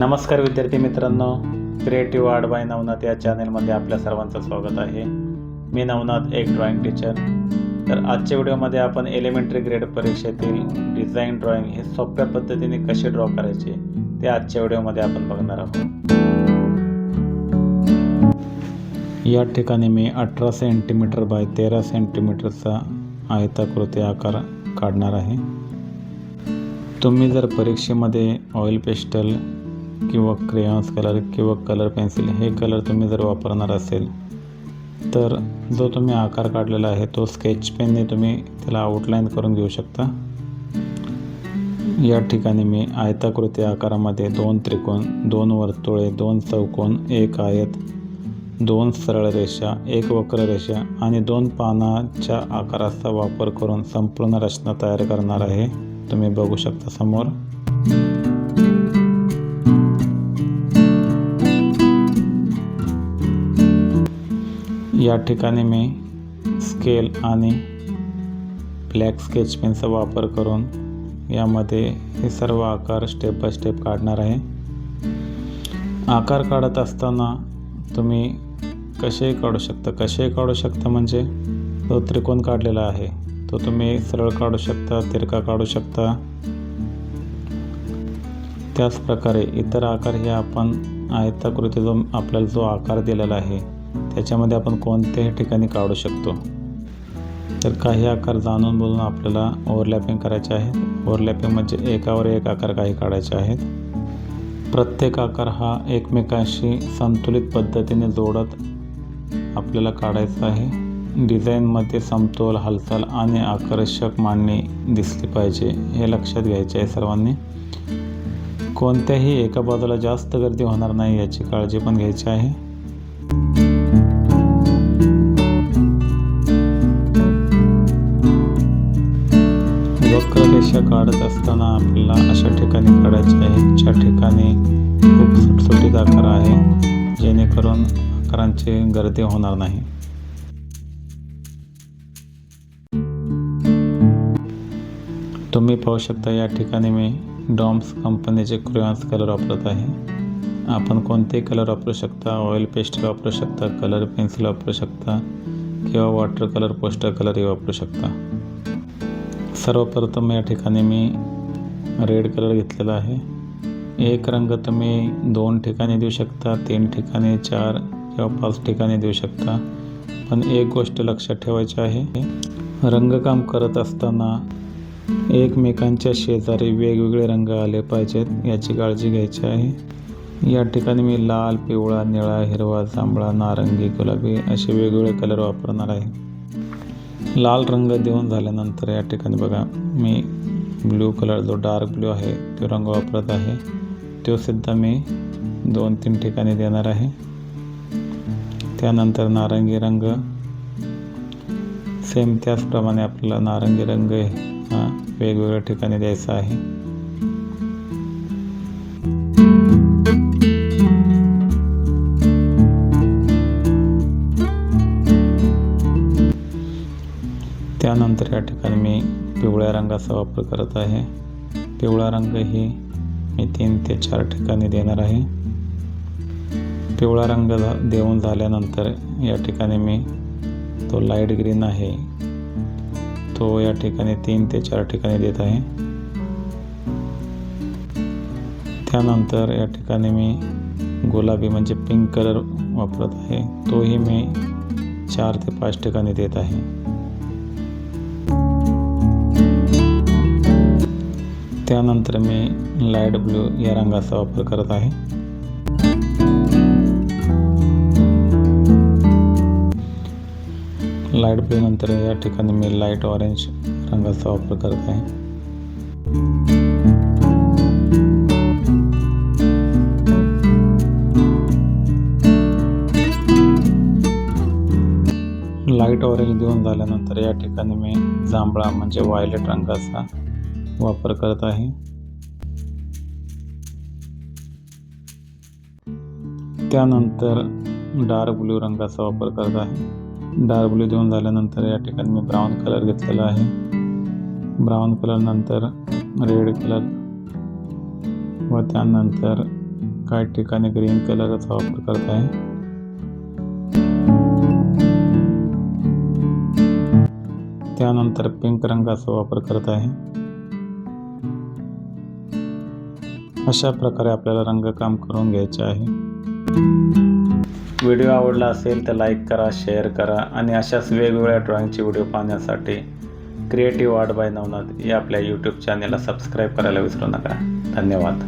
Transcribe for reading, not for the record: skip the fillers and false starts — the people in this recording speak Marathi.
नमस्कार विद्यार्थी मित्रांनो, क्रिएटिव्ह आर्ट बाय नवनाथ या चॅनलमध्ये आपल्या सर्वांचं स्वागत आहे. मी नवनाथ, एक ड्रॉइंग टीचर. तर आजच्या व्हिडिओमध्ये आपण एलिमेंटरी ग्रेड परीक्षेतील डिझाईन ड्रॉइंग हे सोप्या पद्धतीने कसे ड्रॉ करायचे ते आजच्या व्हिडिओमध्ये आपण बघणार आहोत. या ठिकाणी मी 18 सेंटीमीटर बाय 13 सेंटीमीटरचा आयताकृती आकार काढणार आहे. तुम्ही जर परीक्षेमध्ये ऑइल पेस्टल किंवा क्रेयॉन्स कलर किंवा कलर पेन्सिल हे कलर तुम्ही जर वापरणार असेल तर जो तुम्ही आकार काढलेला आहे तो स्केच पेनने तुम्ही त्याला आउटलाईन करून घेऊ शकता. या ठिकाणी मी आयताकृती आकारामध्ये 2 त्रिकोण, 2 वर्तुळे, 2 चौकोन, 1 आयत, 2 सरळ रेषा, 1 वक्र रेषा आणि 2 पानाच्या आकाराचा वापर करून संपूर्ण रचना तयार करणार आहे. तुम्ही बघू शकता समोर. या ठिकाणी मी स्केल आणि ब्लॅक स्केच पेनचा वापर करून यामध्ये हे सर्व आकार स्टेप बाय स्टेप काढणार आहे. आकार काढत असताना तुम्ही कसेही काढू शकता म्हणजे तो त्रिकोण काढलेला आहे तो तुम्ही सरळ काढू शकता, तिरका काढू शकता. त्याच प्रकारे इतर आकार हे आपण आयताकृती आपल्याला जो आकार दिलेला आहे त्याच्यामध्ये आपण कोणत्याही ठिकाणी काढू शकतो. तर काही आकार जाणून बोलून आपल्याला ओव्हरलॅपिंग करायचे आहेत. ओव्हरलॅपिंग म्हणजे एकावर एक आकार काही काढायचे आहेत. प्रत्येक आकार हा एकमेकांशी संतुलित पद्धतीने जोडत आपल्याला काढायचा आहे. डिझाईनमध्ये समतोल, हालचाल आणि आकर्षक मांडणी दिसली पाहिजे हे लक्षात घ्यायचे आहे सर्वांनी. कोणत्याही एका बाजूला जास्त गर्दी होणार नाही याची काळजी पण घ्यायची आहे. वक्ररेषा काढत असताना आपल्याला अशा ठिकाणी काढायचे आहे ज्या ठिकाणी खूप सुटसुटीत आकार आहे जेणेकरून आकारांची गर्दी होणार नाही. तुम्ही पाहू शकता या ठिकाणी मी डॉम्स कंपनीचे क्रेयॉन्स कलर वापरत आहे. आपण कोणतेही कलर वापरू शकता. ऑइल पेस्टल वापरू शकता, कलर पेन्सिल वापरू शकता किंवा वॉटर कलर, पोस्टर कलरही वापरू शकता. सर्वप्रथम या ठिकाणी मी रेड कलर घेतलेला आहे. एक रंग तुम्ही 2 ठिकाणी देऊ शकता, 3 ठिकाणी, 4 किंवा 5 ठिकाणी देऊ शकता. पण एक गोष्ट लक्षात ठेवायची आहे, रंगकाम करत असताना एकमेकांच्या शेजारी वेगवेगळे रंग आले पाहिजेत याची काळजी घ्यायची आहे. या ठिकाणी मी लाल, पिवळा, निळा, हिरवा, जांभळा, नारंगी, गुलाबी असे वेगवेगळे कलर वापरणार आहे. लाल रंग देऊन झाल्यानंतर या ठिकाणी बघा मी ब्लू कलर जो डार्क ब्लू आहे तो रंग वापरत आहे. तो सुद्धा मी 2-3 ठिकाणी देणार आहे. त्यानंतर नारंगी रंग सेम त्याचप्रमाणे आपल्याला नारंगी रंग हा वेगवेगळ्या ठिकाणी द्यायचा आहे. त्यानंतर या ठिकाणी मी पिवळ्या रंगाचा वापर करत आहे. पिवळा रंग ही मी 3 ते 4 ठिकाणी देणार आहे. पिवळा रंग देऊन झाल्यानंतर या ठिकाणी मी तो लाईट ग्रीन आहे तो या ठिकाणी 3 ते 4 ठिकाणी देत आहे. त्यानंतर या ठिकाणी मी गुलाबी म्हणजे पिंक कलर वापरत आहे. तोही मी 4 ते 5 ठिकाणी देत आहे. त्यानंतर मी लाईट ब्लू या रंगाचा वापर करत आहे. लाईट ब्लू नंतर या ठिकाणी मी लाईट ऑरेंज रंगाचा वापर करत आहे. लाईट ऑरेंज देऊन झाल्यानंतर या ठिकाणी मी जांभळा म्हणजे व्हायलेट रंगाचा वापर करत आहे. त्यानंतर डार्क ब्लू रंगाचा वापर करत आहे. डार्क ब्लू देऊन झाल्यानंतर या ठिकाणी मी ब्राऊन कलर घेतलेला आहे. ब्राऊन कलर नंतर रेड कलर व त्यानंतर काही ठिकाणी ग्रीन कलरचा वापर करत आहे. त्यानंतर पिंक रंगाचा वापर करत आहे. अशा प्रकारे आपल्याला रंगकाम करून घ्यायचे आहे. व्हिडिओ आवडला असेल तर लाईक करा, शेअर करा आणि अशाच वेगवेगळ्या ड्रॉइंगचे व्हिडिओ पाहण्यासाठी क्रिएटिव्ह आर्ट बाय नवनाथ या आपल्या यूट्यूब चॅनेलला सबस्क्राईब करायला विसरू नका. धन्यवाद.